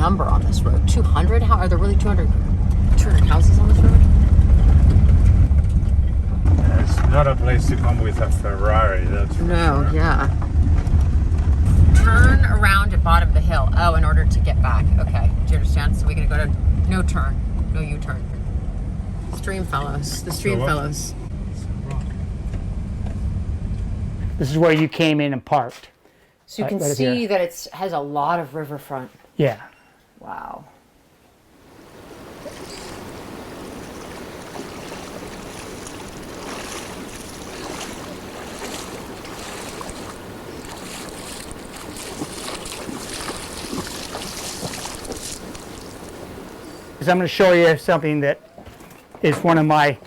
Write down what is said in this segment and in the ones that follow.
number on this road? 200? Are there really 200 houses on this road? It's not a place to come with a Ferrari, that's for sure. Yeah. Turn around at bottom of the hill. Oh, in order to get back. Okay. Do you understand? So we're going to go to no turn, no U-turn. Streamfellows. The Streamfellows. This is where you came in and parked. So you can see that it has a lot of riverfront. Yeah. Wow. I'm going to show you something that is one of my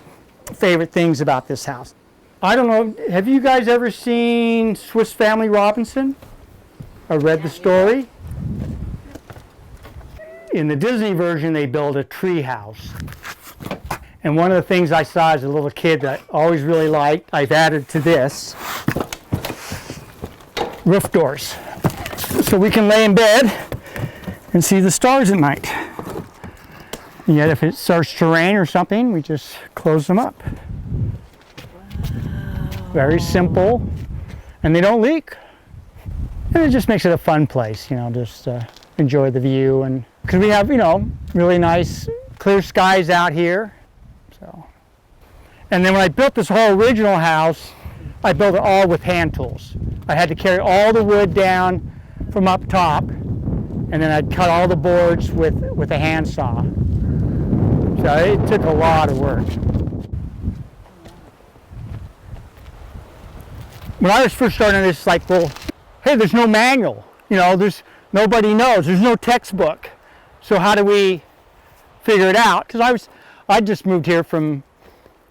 favorite things about this house. I don't know, have you guys ever seen Swiss Family Robinson? Or read the story? In the Disney version, they build a tree house. And one of the things I saw as a little kid that I always really liked, I've added to this, roof doors. So we can lay in bed and see the stars at night. And yet if it starts to rain or something, we just close them up. Very simple, and they don't leak. And it just makes it a fun place, you know, just enjoy the view. And because we have, you know, really nice clear skies out here. So, and then when I built this whole original house, I built it all with hand tools. I had to carry all the wood down from up top, and then I'd cut all the boards with a handsaw. So it took a lot of work. When I was first starting this, it's like, well, hey, there's no manual. You know, nobody knows. There's no textbook. So how do we figure it out? Because I just moved here from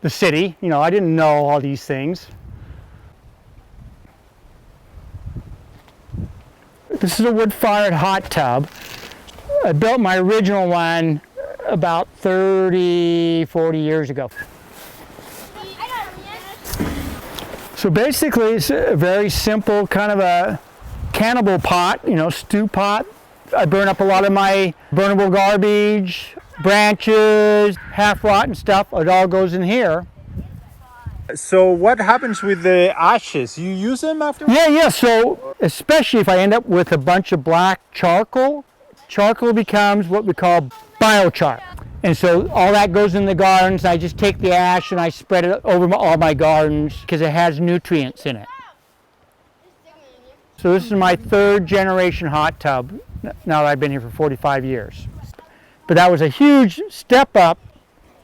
the city. You know, I didn't know all these things. This is a wood-fired hot tub. I built my original one about 30, 40 years ago. So basically it's a very simple kind of a cannibal pot, you know, stew pot. I burn up a lot of my burnable garbage, branches, half-rotten stuff. It all goes in here. So what happens with the ashes? You use them after? Yeah. So especially if I end up with a bunch of black charcoal, charcoal becomes what we call biochar. And so all that goes in the gardens. I just take the ash and I spread it over all my gardens because it has nutrients in it. So this is my third generation hot tub now that I've been here for 45 years. But that was a huge step up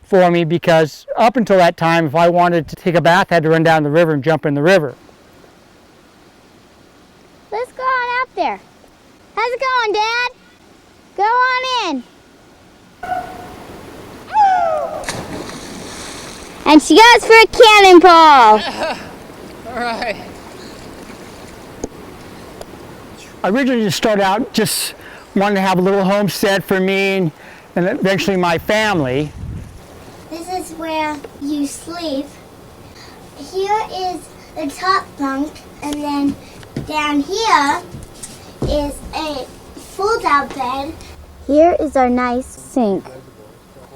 for me because up until that time, if I wanted to take a bath, I had to run down the river and jump in the river. Let's go on out there. How's it going, Dad? Go on in. And she goes for a cannonball. All right. I originally just started out just wanting to have a little homestead for me and eventually my family. This is where you sleep. Here is the top bunk, and then down here is a fold-out bed. Here is our nice sink,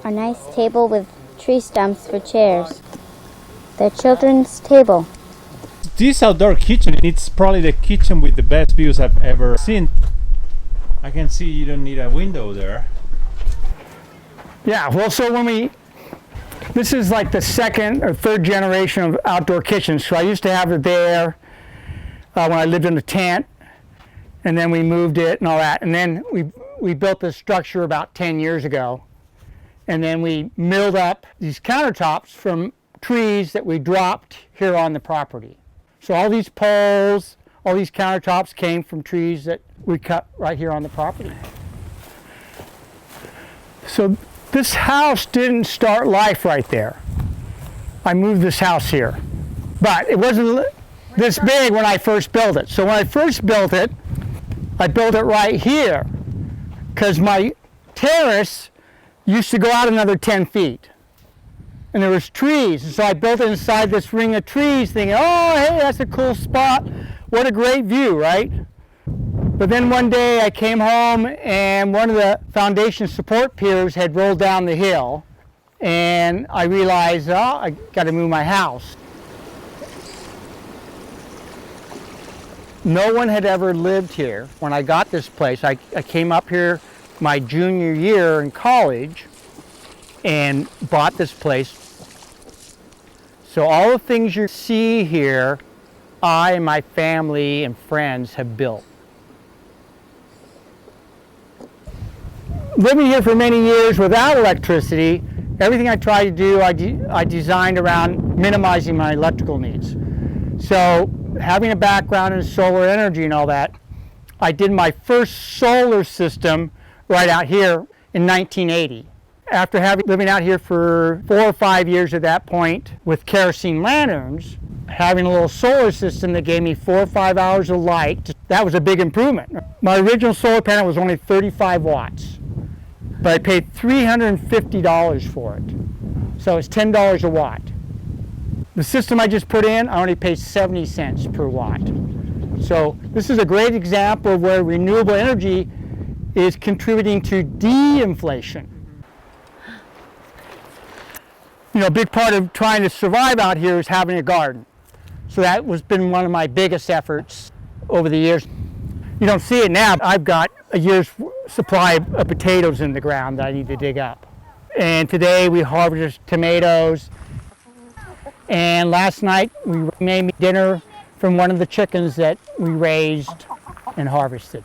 our nice table with tree stumps for chairs, the children's table. This outdoor kitchen, it's probably the kitchen with the best views I've ever seen. I can see you don't need a window there. Yeah, well, so this is like the second or third generation of outdoor kitchens. So I used to have it there when I lived in a tent, and then we moved it and all that. And then we built this structure about 10 years ago. And then we milled up these countertops from trees that we dropped here on the property. So all these poles, all these countertops came from trees that we cut right here on the property. So this house didn't start life right there. I moved this house here. But it wasn't this big when I first built it. So when I first built it, I built it right here because my terrace used to go out another 10 feet. And there was trees. And so I built it inside this ring of trees thinking, oh, hey, that's a cool spot. What a great view, right? But then one day I came home and one of the foundation support piers had rolled down the hill, and I realized, oh, I got to move my house. No one had ever lived here. When I got this place, I came up here my junior year in college and bought this place. So all the things you see here, I and my family and friends have built. Living here for many years without electricity, everything I tried to do, I designed around minimizing my electrical needs. So having a background in solar energy and all that, I did my first solar system right out here in 1980. After living out here for 4 or 5 years at that point with kerosene lanterns, having a little solar system that gave me 4 or 5 hours of light, that was a big improvement. My original solar panel was only 35 watts, but I paid $350 for it. So it's $10 a watt. The system I just put in, I only pay 70 cents per watt. So this is a great example of where renewable energy is contributing to de-inflation. You know, a big part of trying to survive out here is having a garden. So that has been one of my biggest efforts over the years. You don't see it now. I've got a year's supply of potatoes in the ground that I need to dig up. And today we harvested tomatoes. And last night we made dinner from one of the chickens that we raised and harvested.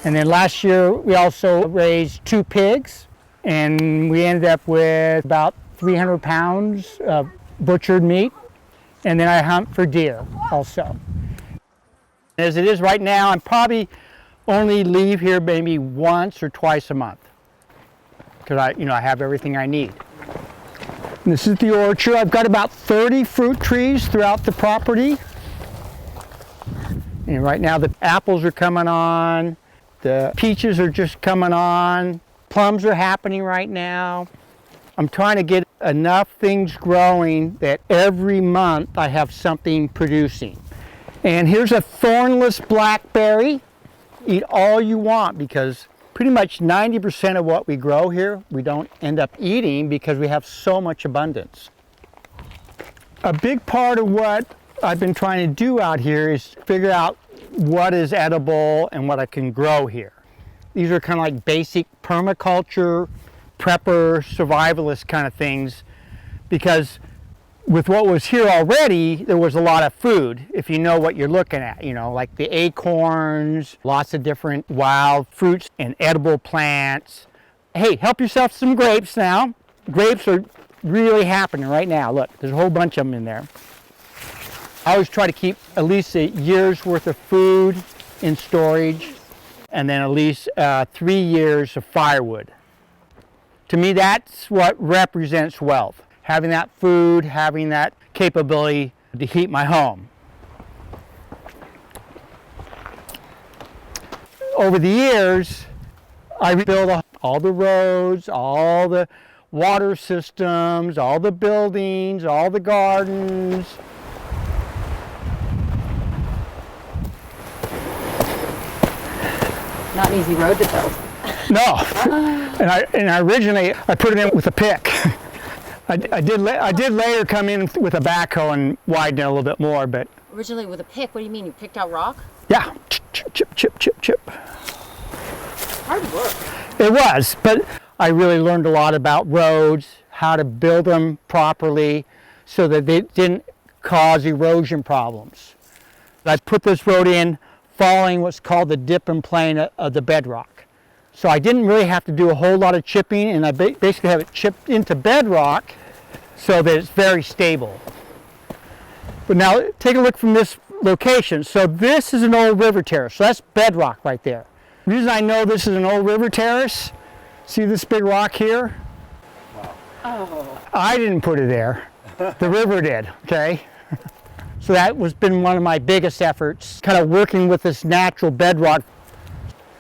And then last year we also raised 2 pigs. And we ended up with about 300 pounds of butchered meat. And then I hunt for deer also. As it is right now, I'm probably only leave here maybe once or twice a month, because I have everything I need. And this is the orchard. I've got about 30 fruit trees throughout the property. And right now the apples are coming on, the peaches are just coming on. Plums are happening right now. I'm trying to get enough things growing that every month I have something producing. And here's a thornless blackberry. Eat all you want, because pretty much 90% of what we grow here we don't end up eating because we have so much abundance. A big part of what I've been trying to do out here is figure out what is edible and what I can grow here. These are kind of like basic permaculture, prepper, survivalist kind of things, because with what was here already, there was a lot of food, if you know what you're looking at, like the acorns, lots of different wild fruits and edible plants. Hey, help yourself to some grapes now. Grapes are really happening right now. Look, there's a whole bunch of them in there. I always try to keep at least a year's worth of food in storage, and then at least 3 years of firewood. To me, that's what represents wealth. Having that food, having that capability to heat my home. Over the years, I rebuilt all the roads, all the water systems, all the buildings, all the gardens. Not an easy road to build. No, and I originally put it in with a pick. I did later come in with a backhoe and widen it a little bit more, but Originally with a pick, what do you mean? You picked out rock? yeah, chip. Hard work. It was, but I really learned a lot about roads, how to build them properly so that they didn't cause erosion problems. I put this road in following what's called the dip and plane of the bedrock. So I didn't really have to do a whole lot of chipping, and I basically have it chipped into bedrock so that it's very stable. But now take a look from this location. So this is an old river terrace. So that's bedrock right there. The reason I know this is an old river terrace, see this big rock here? Wow. Oh. I didn't put it there. The river did, okay? So that was been one of my biggest efforts, kind of working with this natural bedrock.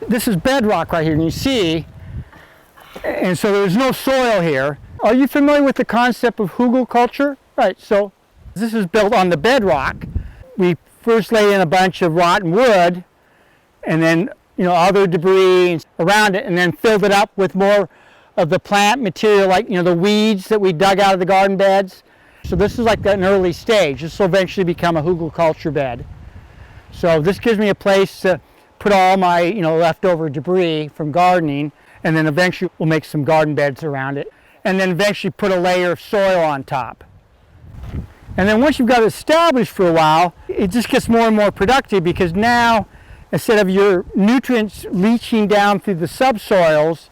This is bedrock right here, and you see, and so there's no soil here. Are you familiar with the concept of hugelkultur? Right, so this is built on the bedrock. We first lay in a bunch of rotten wood, and then other debris around it, and then filled it up with more of the plant material, like the weeds that we dug out of the garden beds. So this is like an early stage. This will eventually become a hugelkultur bed. So this gives me a place to put all my leftover debris from gardening, and then eventually we'll make some garden beds around it, and then eventually put a layer of soil on top. And then once you've got it established for a while, it just gets more and more productive, because now instead of your nutrients leaching down through the subsoils,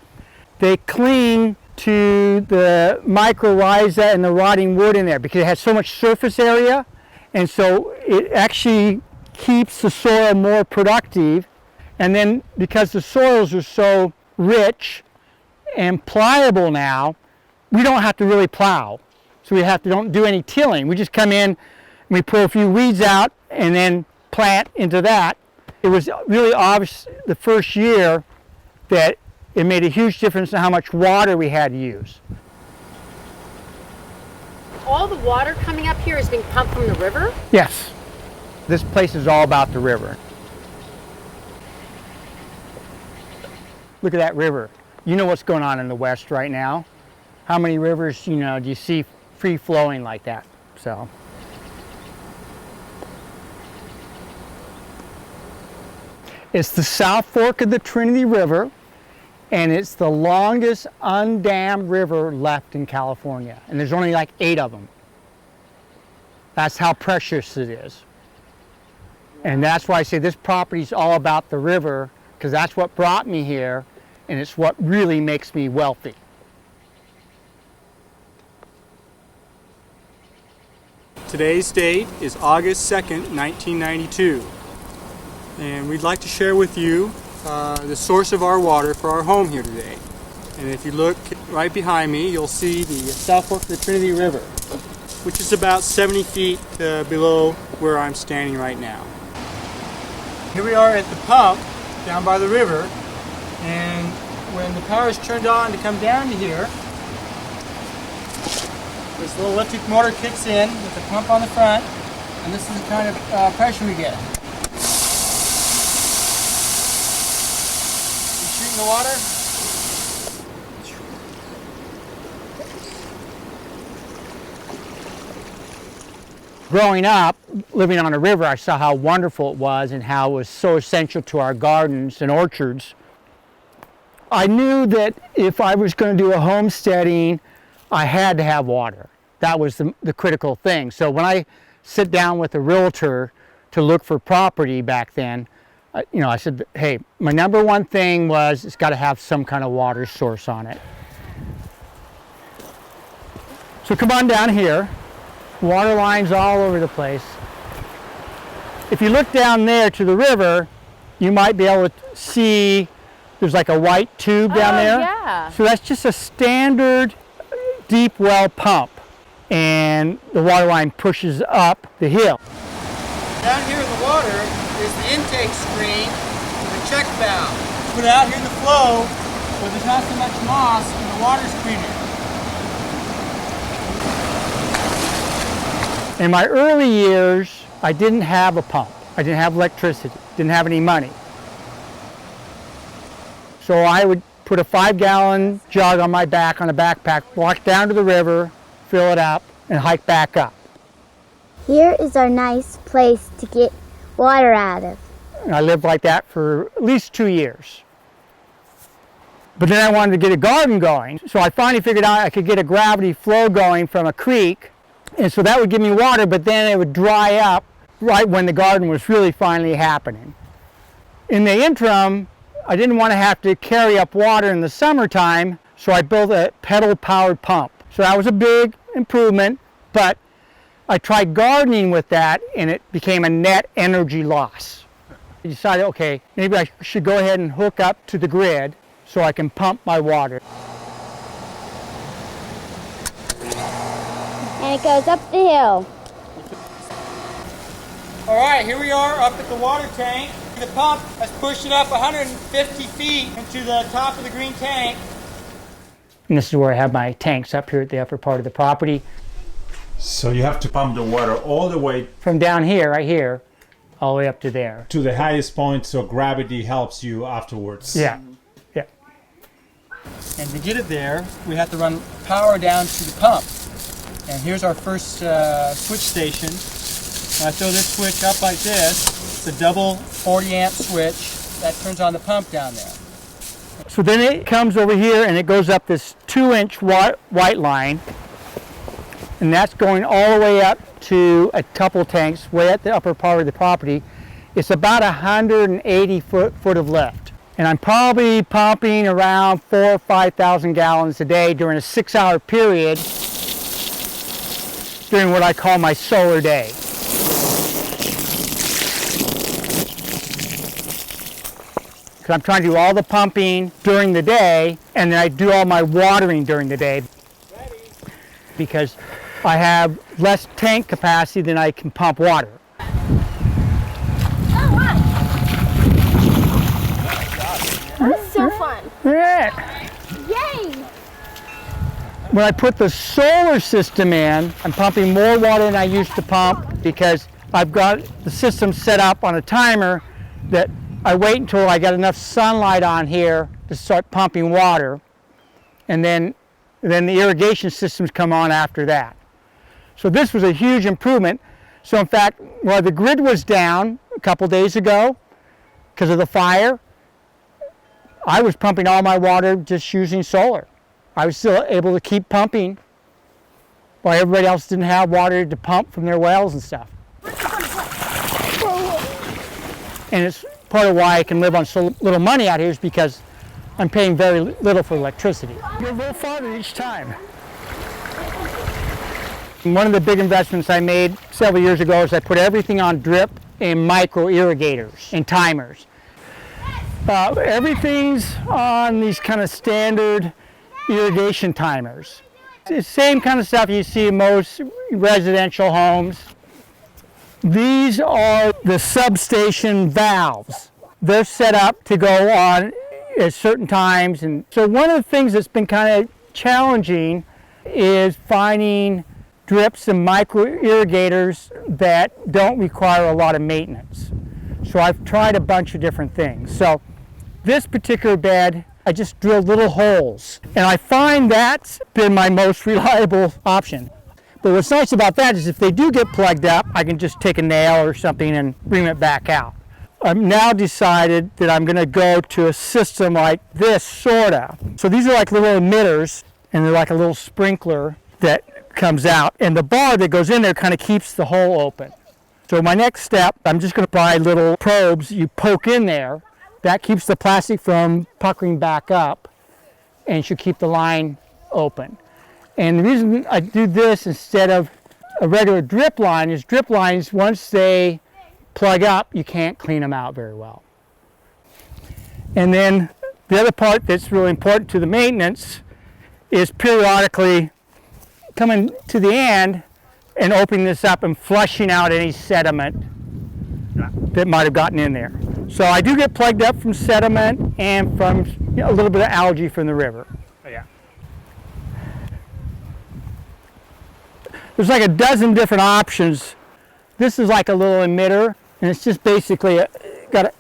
they cling to the mycorrhiza and the rotting wood in there, because it has so much surface area, and so it actually keeps the soil more productive. And then because the soils are so rich and pliable now, we don't have to really plow. So we don't do any tilling. We just come in and we pull a few weeds out and then plant into that. It was really obvious the first year that it made a huge difference in how much water we had to use. All the water coming up here is being pumped from the river? Yes. This place is all about the river. Look at that river. You know what's going on in the West right now. How many rivers, do you see free flowing like that? So. It's the South Fork of the Trinity River, and it's the longest undammed river left in California. And there's only like 8 of them. That's how precious it is. And that's why I say this property is all about the river, because that's what brought me here, and it's what really makes me wealthy. Today's date is August 2nd, 1992. And we'd like to share with you the source of our water for our home here today. And if you look right behind me, you'll see the South Fork of the Trinity River, which is about 70 feet below where I'm standing right now. Here we are at the pump down by the river, and when the power is turned on to come down to here, this little electric motor kicks in with the pump on the front, and this is the kind of pressure we get. You shooting the water? Growing up, living on a river, I saw how wonderful it was and how it was so essential to our gardens and orchards. I knew that if I was going to do a homesteading, I had to have water. That was the critical thing. So when I sit down with a realtor to look for property back then, I said, hey, my number one thing was it's got to have some kind of water source on it. So come on down here. Water lines all over the place. If you look down there to the river, you might be able to see there's like a white tube down there. Yeah. So that's just a standard deep well pump, and the water line pushes up the hill. Down here in the water is the intake screen with a check valve. Put it out here in the flow where there's not so much moss and the water's cleaner. In my early years, I didn't have a pump. I didn't have electricity, didn't have any money. So I would put a 5-gallon jug on my back on a backpack, walk down to the river, fill it up, and hike back up. Here is our nice place to get water out of. And I lived like that for at least 2 years. But then I wanted to get a garden going, so I finally figured out I could get a gravity flow going from a creek, and so that would give me water, but then it would dry up right when the garden was really finally happening. In the interim, I didn't want to have to carry up water in the summertime, so I built a pedal-powered pump. So that was a big improvement, but I tried gardening with that, and it became a net energy loss. I decided, okay, maybe I should go ahead and hook up to the grid so I can pump my water. And it goes up the hill. All right, here we are up at the water tank. The pump has pushed it up 150 feet into the top of the green tank. And this is where I have my tanks up here at the upper part of the property. So you have to pump the water all the way. From down here, right here, all the way up to there. To the highest point, so gravity helps you afterwards. Yeah, yeah. And to get it there, we have to run power down to the pump. And here's our first switch station. When I throw this switch up like this, it's a double 40 amp switch that turns on the pump down there. So then it comes over here and it goes up this 2-inch white line, and that's going all the way up to a couple tanks way at the upper part of the property. It's about 180 foot of lift, and I'm probably pumping around 4,000 or 5,000 gallons a day during a 6-hour period during what I call my solar day. Because I'm trying to do all the pumping during the day, and then I do all my watering during the day. Because I have less tank capacity than I can pump water. Oh, wow. That's so fun. Yeah. Yay! When I put the solar system in, I'm pumping more water than I used to pump because I've got the system set up on a timer that I wait until I get enough sunlight on here to start pumping water, and then the irrigation systems come on after that. So this was a huge improvement. So in fact, while the grid was down a couple days ago because of the fire, I was pumping all my water just using solar. I was still able to keep pumping while everybody else didn't have water to pump from their wells and stuff. And it's part of why I can live on so little money out here is because I'm paying very little for electricity. You're a little farther each time. And one of the big investments I made several years ago is I put everything on drip and micro irrigators and timers. Everything's on these kind of standard irrigation timers. It's the same kind of stuff you see in most residential homes. These are the substation valves. They're set up to go on at certain times. And so one of the things that's been kind of challenging is finding drips and micro irrigators that don't require a lot of maintenance. So I've tried a bunch of different things. So this particular bed, I just drilled little holes. And I find that's been my most reliable option. But what's nice about that is if they do get plugged up, I can just take a nail or something and bring it back out. I've now decided that I'm going to go to a system like this, sorta. So these are like little emitters, and they're like a little sprinkler that comes out. And the bar that goes in there kind of keeps the hole open. So my next step, I'm just going to buy little probes you poke in there. That keeps the plastic from puckering back up and should keep the line open. And the reason I do this instead of a regular drip line is drip lines, once they plug up, you can't clean them out very well. And then the other part that's really important to the maintenance is periodically coming to the end and opening this up and flushing out any sediment that might have gotten in there. So I do get plugged up from sediment and from a little bit of algae from the river. There's like a dozen different options. This is like a little emitter, and it's just basically got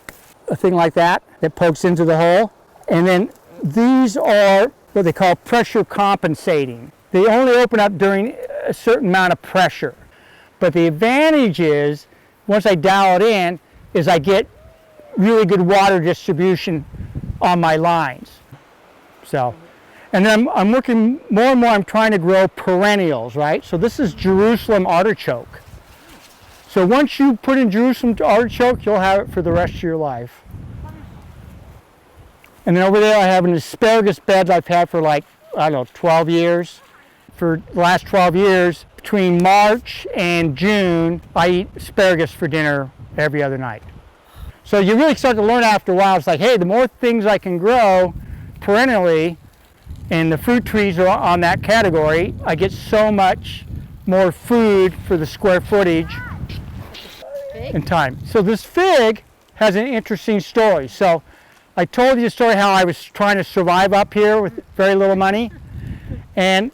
a thing like that pokes into the hole. And then these are what they call pressure compensating. They only open up during a certain amount of pressure. But the advantage is, once I dial it in, is I get really good water distribution on my lines. So. And then I'm working more and more, I'm trying to grow perennials, right? So this is Jerusalem artichoke. So once you put in Jerusalem artichoke, you'll have it for the rest of your life. And then over there I have an asparagus bed I've had for like, I don't know, 12 years. For the last 12 years, between March and June, I eat asparagus for dinner every other night. So you really start to learn after a while, it's like, hey, the more things I can grow perennially, and the fruit trees are on that category, I get so much more food for the square footage and time. So this fig has an interesting story. So I told you a story how I was trying to survive up here with very little money. And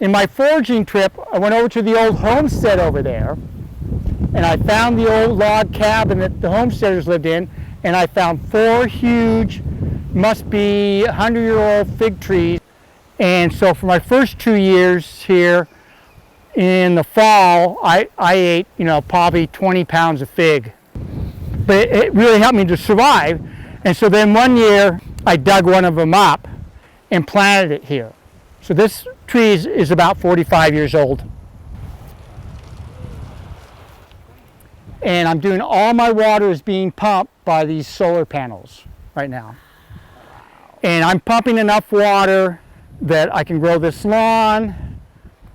in my foraging trip, I went over to the old homestead over there. and I found the old log cabin that the homesteaders lived in, and I found 4 huge, must be 100-year-old fig trees. And so for my first 2 years here, in the fall, I ate, probably 20 pounds of fig. But it really helped me to survive. And so then one year, I dug one of them up and planted it here. So this tree is about 45 years old. And I'm doing all my water is being pumped by these solar panels right now. And I'm pumping enough water that I can grow this lawn,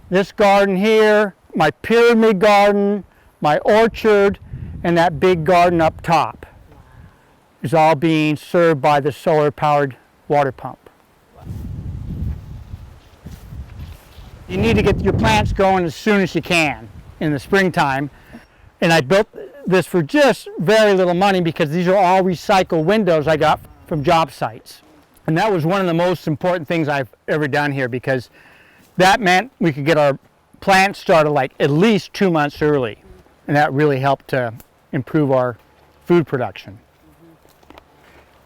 this garden here, my pyramid garden, my orchard, and that big garden up top is all being served by the solar powered water pump. You need to get your plants going as soon as you can in the springtime. And I built this for just very little money because these are all recycled windows I got from job sites. And that was one of the most important things I've ever done here, because that meant we could get our plants started like at least 2 months early. And that really helped to improve our food production.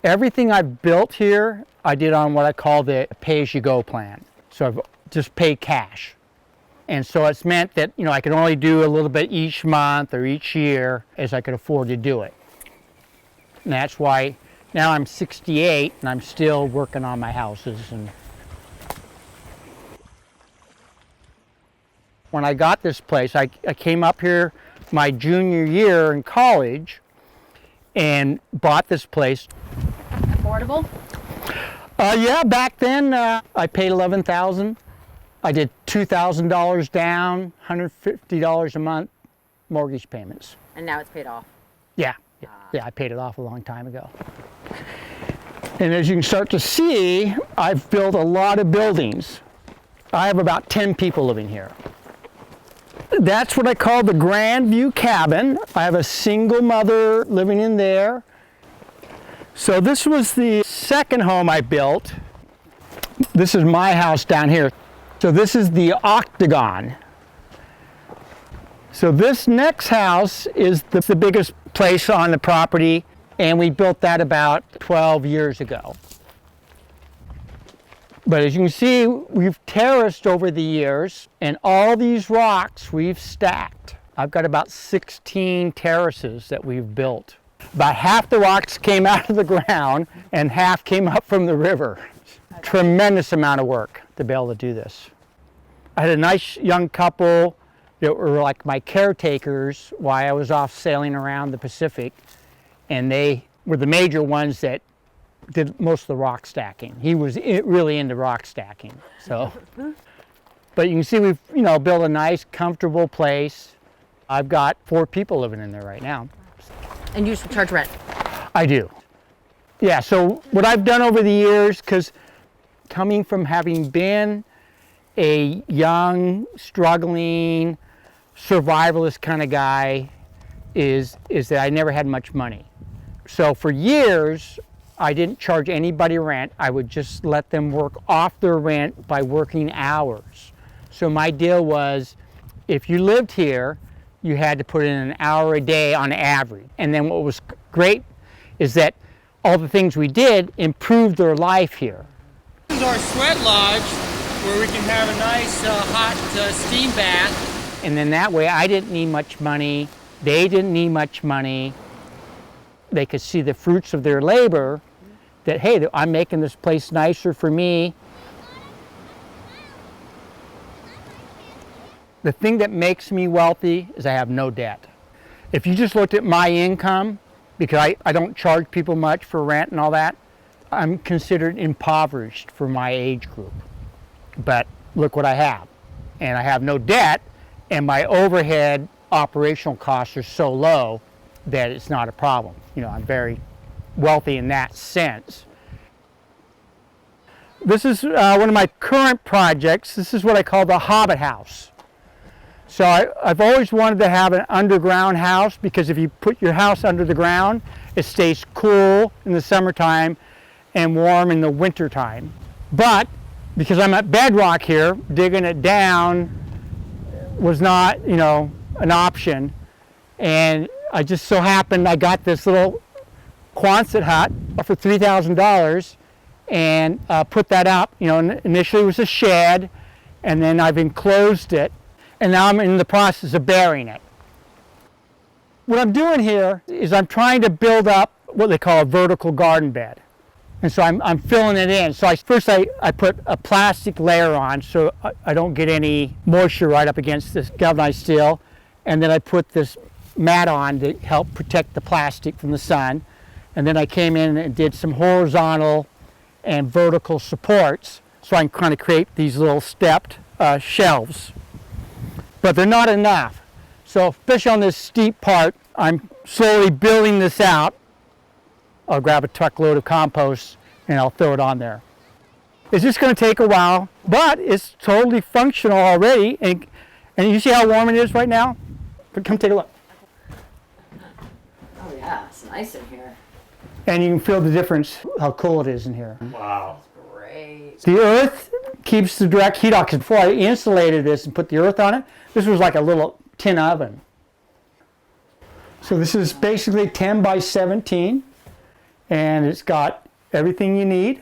Everything I've built here, I did on what I call the pay-as-you-go plan. So I've just paid cash. And so it's meant that, I could only do a little bit each month or each year as I could afford to do it. And that's why now I'm 68 and I'm still working on my houses. And when I got this place, I came up here my junior year in college and bought this place. Affordable? Yeah, back then I paid $11,000. I did $2,000 down, $150 a month mortgage payments. And now it's paid off. Yeah, I paid it off a long time ago. And as you can start to see, I've built a lot of buildings. I have about 10 people living here. That's what I call the Grand View cabin. I have a single mother living in there. So this was the second home I built. This is my house down here. So this is the Octagon. So this next house is the biggest place on the property, and we built that about 12 years ago. But as you can see, we've terraced over the years, and all these rocks we've stacked. I've got about 16 terraces that we've built. About half the rocks came out of the ground and half came up from the river. Tremendous amount of work to be able to do this. I had a nice young couple that were like my caretakers while I was off sailing around the Pacific, and they were the major ones that did most of the rock stacking. He was really into rock stacking. So, but you can see we've built a nice, comfortable place. I've got 4 people living in there right now. And you charge rent? I do. Yeah, so what I've done over the years, because coming from having been a young, struggling, survivalist kind of guy, is that I never had much money. So for years, I didn't charge anybody rent. I would just let them work off their rent by working hours. So my deal was, if you lived here, you had to put in an hour a day on average. And then what was great is that all the things we did improved their life here. This is our sweat lodge where we can have a nice hot steam bath. And then that way I didn't need much money, they didn't need much money. They could see the fruits of their labor, that hey, I'm making this place nicer for me. The thing that makes me wealthy is I have no debt. If you just looked at my income, because I don't charge people much for rent and all that, I'm considered impoverished for my age group. But look what I have. And I have no debt, and my overhead operational costs are so low that it's not a problem. I'm very wealthy in that sense. This is one of my current projects. This is what I call the Hobbit House. So I've always wanted to have an underground house, because if you put your house under the ground, it stays cool in the summertime and warm in the wintertime. But because I'm at Bedrock here, digging it down was not, an option. And I just so happened I got this little Quonset hut for $3,000 and put that up. You know, initially it was a shed, and then I've enclosed it, and now I'm in the process of burying it. What I'm doing here is I'm trying to build up what they call a vertical garden bed. And so I'm filling it in. So first I put a plastic layer on so I don't get any moisture right up against this galvanized steel. And then I put this mat on to help protect the plastic from the sun. And then I came in and did some horizontal and vertical supports so I can kind of create these little stepped shelves. But they're not enough. So especially on this steep part, I'm slowly building this out. I'll grab a truckload of compost and I'll throw it on there. It's just going to take a while, but it's totally functional already. And you see how warm it is right now? But come take a look. Oh yeah, it's nice in here. And you can feel the difference how cool it is in here. Wow. Great. The earth keeps the direct heat off. 'Cause before I insulated this and put the earth on it, this was like a little tin oven. So this is basically 10 by 17. And it's got everything you need.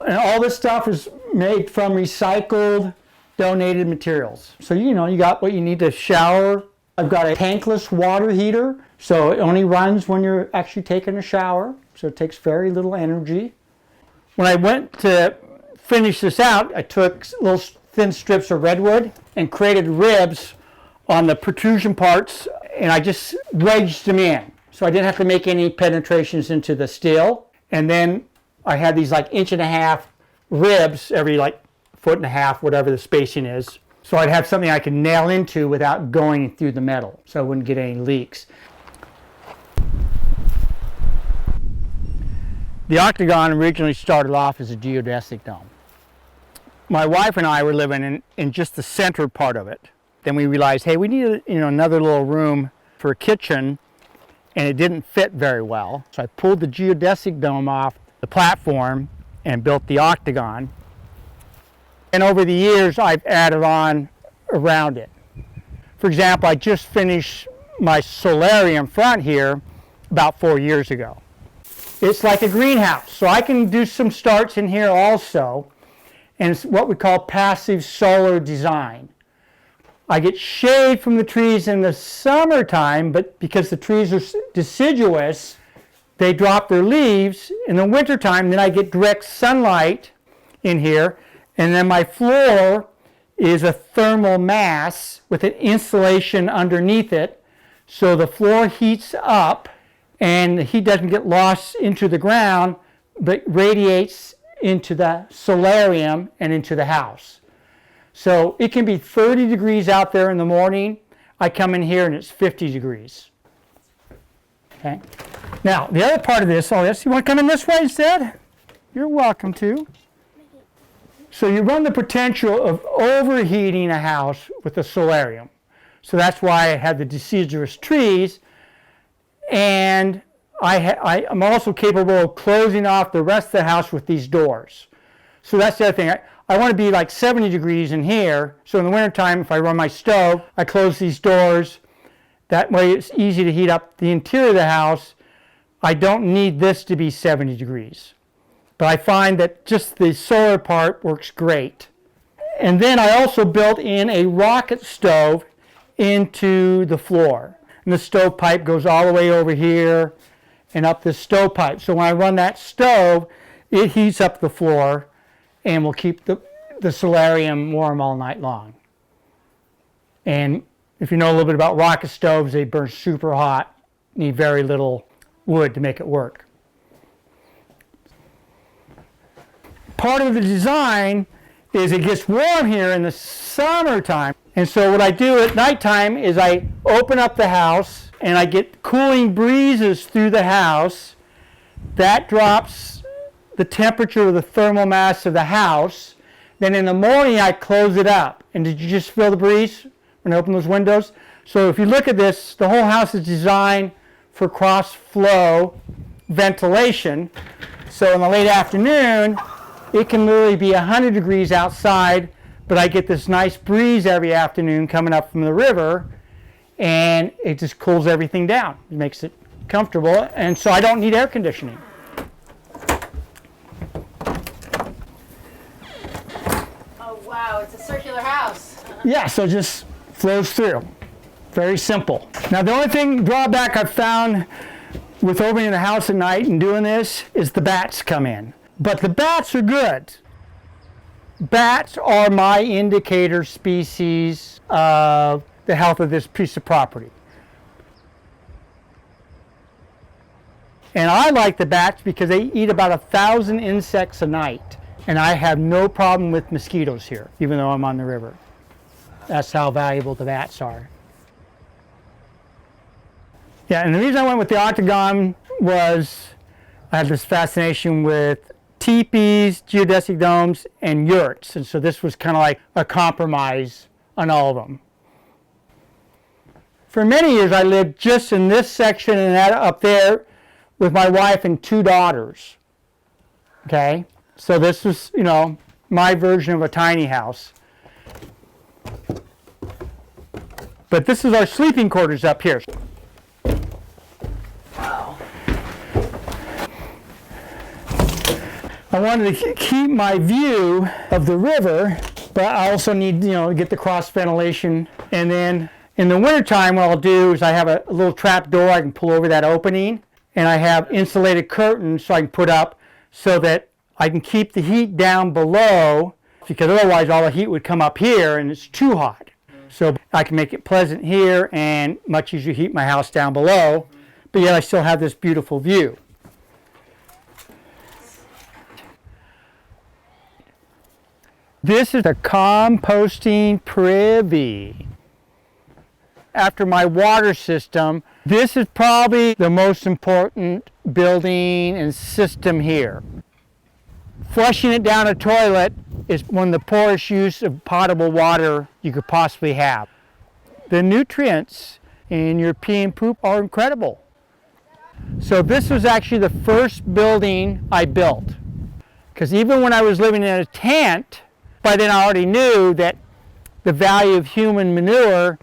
And all this stuff is made from recycled, donated materials. So you know, you got what you need to shower. I've got a tankless water heater, so it only runs when you're actually taking a shower, so it takes very little energy. When I went to finish this out, I took little thin strips of redwood and created ribs on the protrusion parts, and I just wedged them in. So I didn't have to make any penetrations into the steel. And then I had these like 1.5 inch ribs every like 1.5 foot, whatever the spacing is. So I'd have something I could nail into without going through the metal, so I wouldn't get any leaks. The Octagon originally started off as a geodesic dome. My wife and I were living in just the center part of it. Then we realized, hey, we need another little room for a kitchen, and it didn't fit very well. So I pulled the geodesic dome off the platform and built the Octagon. And over the years, I've added on around it. For example, I just finished my solarium front here about 4 years ago. It's like a greenhouse, so I can do some starts in here also, and it's what we call passive solar design. I get shade from the trees in the summertime, but because the trees are deciduous, they drop their leaves. In the wintertime, then I get direct sunlight in here, and then my floor is a thermal mass with an insulation underneath it, so the floor heats up, and the heat doesn't get lost into the ground, but radiates into the solarium and into the house. So it can be 30 degrees out there in the morning. I come in here and it's 50 degrees. Okay. Now, the other part of this, you want to come in this way instead? You're welcome to. So you run the potential of overheating a house with a solarium. So that's why I had the deciduous trees. And I'm also capable of closing off the rest of the house with these doors. So that's the other thing. I want to be like 70 degrees in here. So in the wintertime, if I run my stove, I close these doors. That way it's easy to heat up the interior of the house. I don't need this to be 70 degrees. But I find that just the solar part works great. And then I also built in a rocket stove into the floor. And the stovepipe goes all the way over here and up this stovepipe. So when I run that stove, it heats up the floor and will keep the solarium warm all night long. And if you know a little bit about rocket stoves, they burn super hot, need very little wood to make it work. Part of the design is it gets warm here in the summertime. And so what I do at nighttime is I open up the house and I get cooling breezes through the house. That drops the temperature of the thermal mass of the house. Then in the morning I close it up. And did you just feel the breeze when I open those windows? So if you look at this, the whole house is designed for cross-flow ventilation. So in the late afternoon, it can literally be 100 degrees outside, but I get this nice breeze every afternoon coming up from the river, and it just cools everything down. It makes it comfortable, and so I don't need air conditioning. Oh wow, it's a circular house. Yeah, so it just flows through. Very simple. Now the only drawback I've found with opening the house at night and doing this is the bats come in. But the bats are good. Bats are my indicator species of the health of this piece of property. And I like the bats because they eat about 1,000 insects a night. And I have no problem with mosquitoes here, even though I'm on the river. That's how valuable the bats are. Yeah, and the reason I went with the Octagon was I had this fascination with teepees, geodesic domes, and yurts. And so this was kind of like a compromise on all of them. For many years, I lived just in this section and that up there with my wife and 2 daughters. Okay? So this was, you know, my version of a tiny house. But this is our sleeping quarters up here. I wanted to keep my view of the river, but I also need, you know, to get the cross ventilation. And then in the wintertime, what I'll do is I have a little trap door I can pull over that opening, and I have insulated curtains so I can put up so that I can keep the heat down below, because otherwise all the heat would come up here and it's too hot. So I can make it pleasant here and much easier heat my house down below, but yet I still have this beautiful view. This is a composting privy. After my water system, this is probably the most important building and system here. Flushing it down a toilet is one of the poorest use of potable water you could possibly have. The nutrients in your pee and poop are incredible. So this was actually the first building I built. Because even when I was living in a tent, by then I already knew that the value of human manure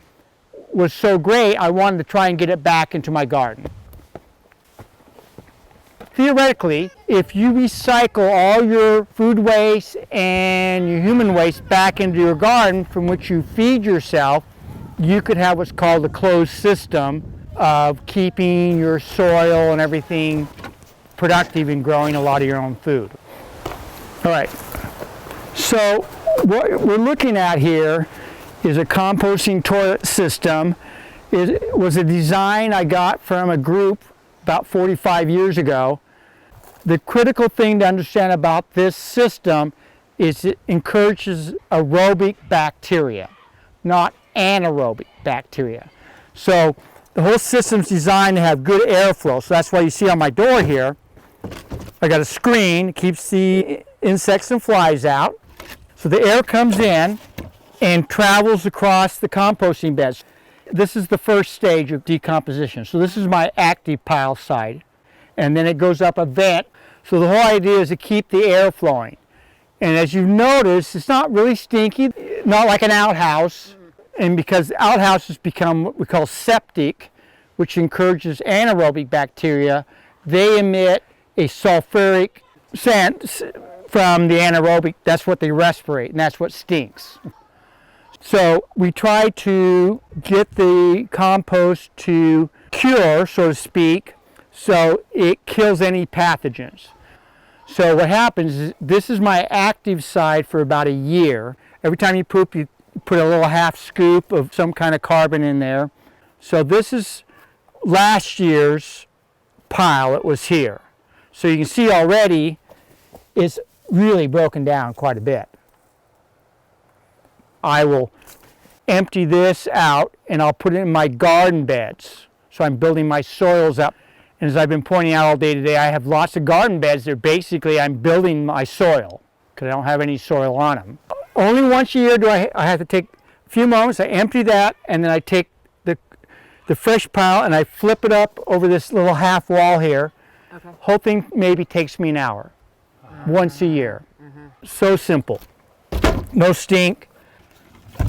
was so great, I wanted to try and get it back into my garden. Theoretically, if you recycle all your food waste and your human waste back into your garden from which you feed yourself, you could have what's called a closed system of keeping your soil and everything productive and growing a lot of your own food. All right, so what we're looking at here is a composting toilet system. It was a design I got from a group about 45 years ago. The critical thing to understand about this system is it encourages aerobic bacteria, not anaerobic bacteria. So the whole system's designed to have good airflow. So that's why you see on my door here, I got a screen, keeps the insects and flies out. So the air comes in and travels across the composting beds. This is the first stage of decomposition. So this is my active pile side. And then it goes up a vent. So the whole idea is to keep the air flowing. And as you've noticed, it's not really stinky, not like an outhouse. And because outhouses become what we call septic, which encourages anaerobic bacteria, they emit a sulfuric scent from the anaerobic. That's what they respirate, and that's what stinks. So we try to get the compost to cure, so to speak, so it kills any pathogens. So what happens is, this is my active side for about a year. Every time you poop, you put a little half scoop of some kind of carbon in there. So this is last year's pile that was here. So you can see already it's really broken down quite a bit. I will empty this out and I'll put it in my garden beds. So I'm building my soils up. And as I've been pointing out all day today, I have lots of garden beds that basically I'm building my soil because I don't have any soil on them. Only once a year do I have to take a few moments, I empty that, and then I take the fresh pile and I flip it up over this little half wall here. Okay. Whole thing maybe takes me an hour, once a year. So simple. No stink.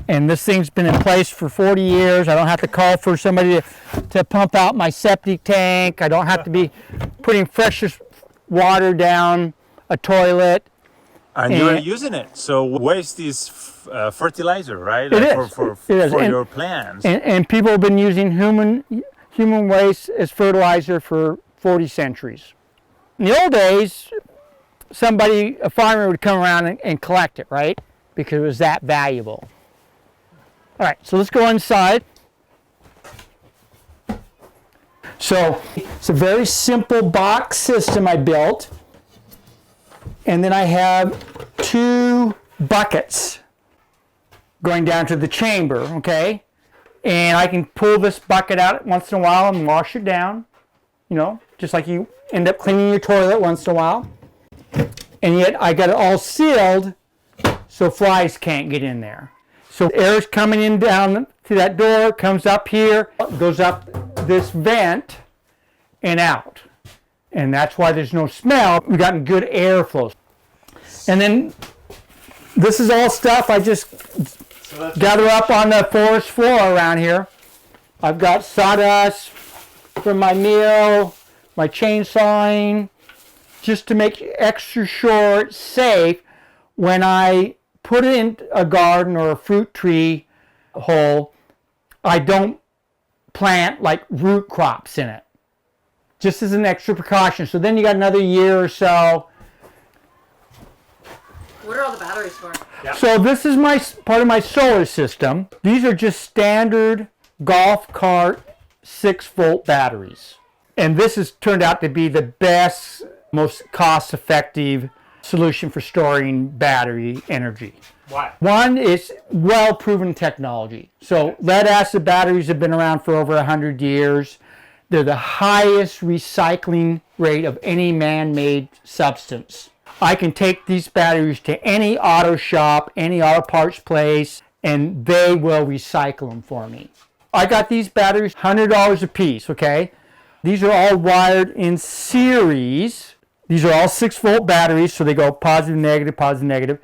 And this thing's been in place for 40 years. I don't have to call for somebody to pump out my septic tank. I don't have to be putting fresh water down a toilet. And you're using it. So waste is fertilizer, right? It Like is. For your plants. And people have been using human waste as fertilizer for 40 centuries. In the old days, a farmer would come around and collect it, right? Because it was that valuable. All right, so let's go inside. So it's a very simple box system I built. And then I have 2 buckets going down to the chamber, okay? And I can pull this bucket out once in a while and wash it down, you know, just like you end up cleaning your toilet once in a while. And yet I got it all sealed so flies can't get in there. So air is coming in down through that door, comes up here, goes up this vent and out. And that's why there's no smell. We've gotten good airflow. And then this is all stuff I just gather up on the forest floor around here. I've got sawdust from my mill, my chainsawing, just to make extra sure it's safe when I put it in a garden or a fruit tree hole. I don't plant like root crops in it, just as an extra precaution. So then you got another year or so. What are all the batteries for? Yeah. So this is part of my solar system. These are just standard golf cart 6-volt batteries. And this has turned out to be the best, most cost-effective solution for storing battery energy. Why? One is well-proven technology. So lead-acid batteries have been around for over 100 years. They're the highest recycling rate of any man-made substance. I can take these batteries to any auto shop, any auto parts place, and they will recycle them for me. I got these batteries $100 a piece, okay? These are all wired in series. These are all 6-volt batteries, so they go positive, negative,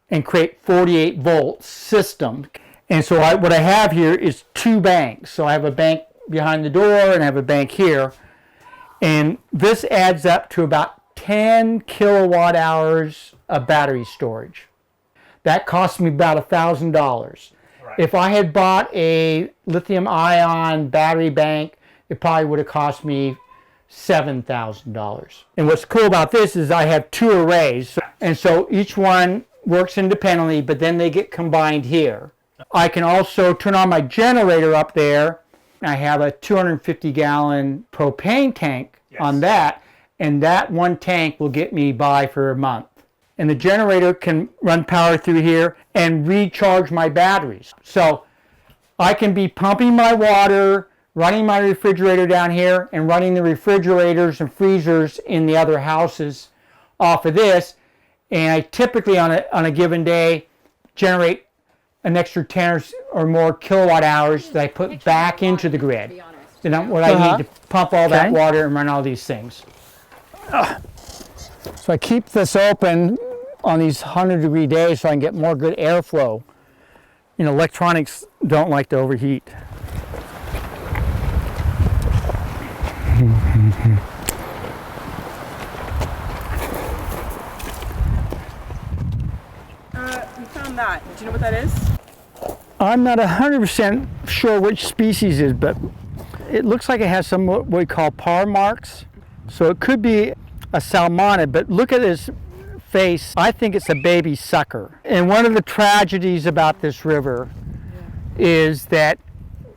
and create 48 volt system. And so what I have here is 2 banks. So I have a bank behind the door and I have a bank here. And this adds up to about 10 kilowatt hours of battery storage. That cost me about $1,000. Right. If I had bought a lithium ion battery bank, it probably would have cost me $7,000. And what's cool about this is I have 2 arrays, and so each one works independently, but then they get combined here. I can also turn on my generator up there. I have a 250-gallon propane tank on that, and that one tank will get me by for a month. And the generator can run power through here and recharge my batteries. So I can be pumping my water, running my refrigerator down here, and running the refrigerators and freezers in the other houses off of this. And I typically on a given day generate an extra 10 or more kilowatt hours that I put back into the grid. And what I need to pump all that water and run all these things. So I keep this open on these 100-degree days so I can get more good airflow. You know, electronics don't like to overheat. We found that. Do you know what that is? I'm not 100% sure which species is, but it looks like it has some what we call par marks. So it could be a salmonid, but look at his face. I think it's a baby sucker. And one of the tragedies about this river is that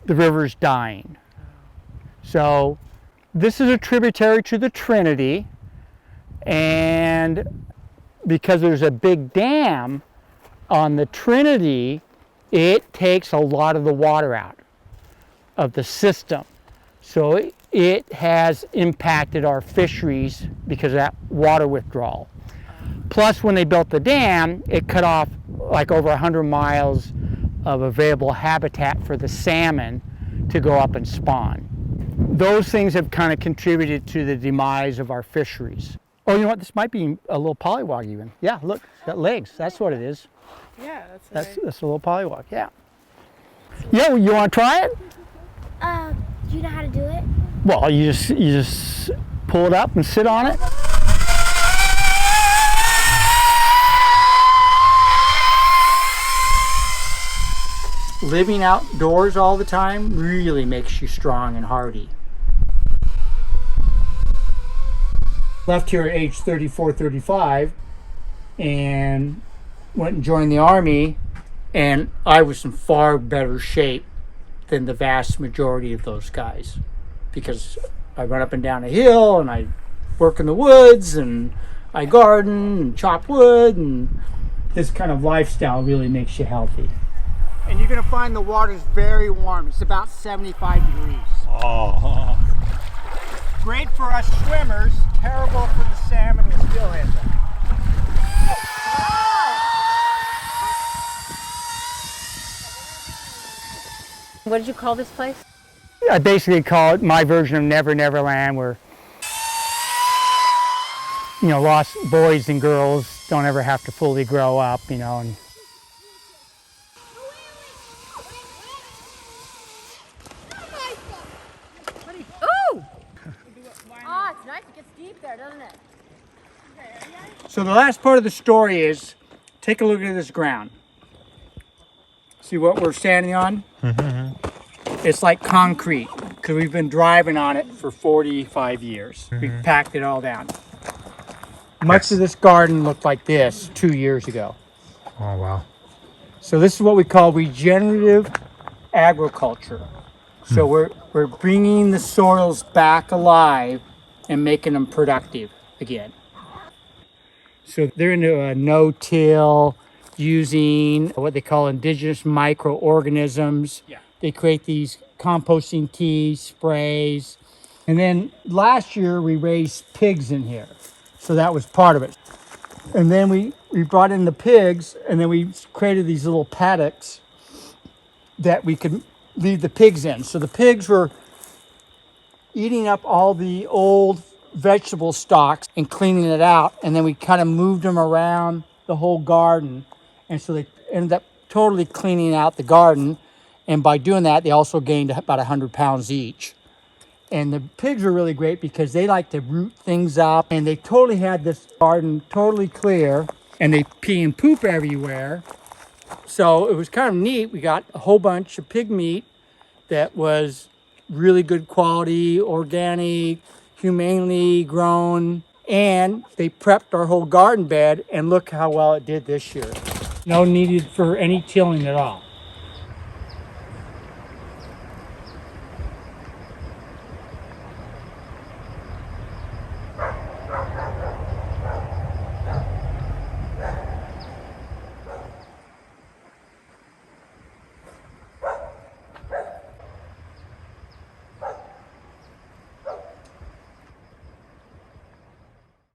the river's dying. So this is a tributary to the Trinity, and because there's a big dam on the Trinity, it takes a lot of the water out of the system. So it has impacted our fisheries because of that water withdrawal. Plus, when they built the dam, it cut off like over 100 miles of available habitat for the salmon to go up and spawn. Those things have kind of contributed to the demise of our fisheries. Oh, you know what? This might be a little pollywog even. Yeah, look, it's got legs. That's what it is. Yeah, That's a little pollywog, yeah. Yeah, you want to try it? Do you know how to do it? Well, you just pull it up and sit on it. Living outdoors all the time really makes you strong and hardy. Left here at age 34, 35 and went and joined the Army, and I was in far better shape than the vast majority of those guys because I run up and down a hill and I work in the woods and I garden and chop wood, and this kind of lifestyle really makes you healthy. And you're going to find the water's very warm. It's about 75 degrees. Oh. Great for us swimmers, terrible for the salmon and steelhead. What did you call this place? I basically call it my version of Never Never Land, where lost boys and girls don't ever have to fully grow up, and Ooh! Ah, it's nice. It gets deep there, doesn't it? So the last part of the story is, take a look at this ground. See what we're standing on? It's like concrete, because we've been driving on it for 45 years. We've packed it all down. Much of this garden looked like this 2 years ago. Oh, wow. So this is what we call regenerative agriculture. So we're bringing the soils back alive and making them productive again. So they're into a no-till, using what they call indigenous microorganisms. Yeah. They create these composting teas, sprays. And then last year we raised pigs in here. So that was part of it. And then we brought in the pigs, and then we created these little paddocks that we could leave the pigs in. So the pigs were eating up all the old vegetable stalks and cleaning it out, and then we kind of moved them around the whole garden, and so they ended up totally cleaning out the garden, and by doing that they also gained about 100 pounds each. And the pigs were really great because they like to root things up, and they totally had this garden totally clear, and they pee and poop everywhere. So it was kind of neat. We got a whole bunch of pig meat that was really good quality, organic, humanely grown, and they prepped our whole garden bed, and look how well it did this year. No needed for any tilling at all.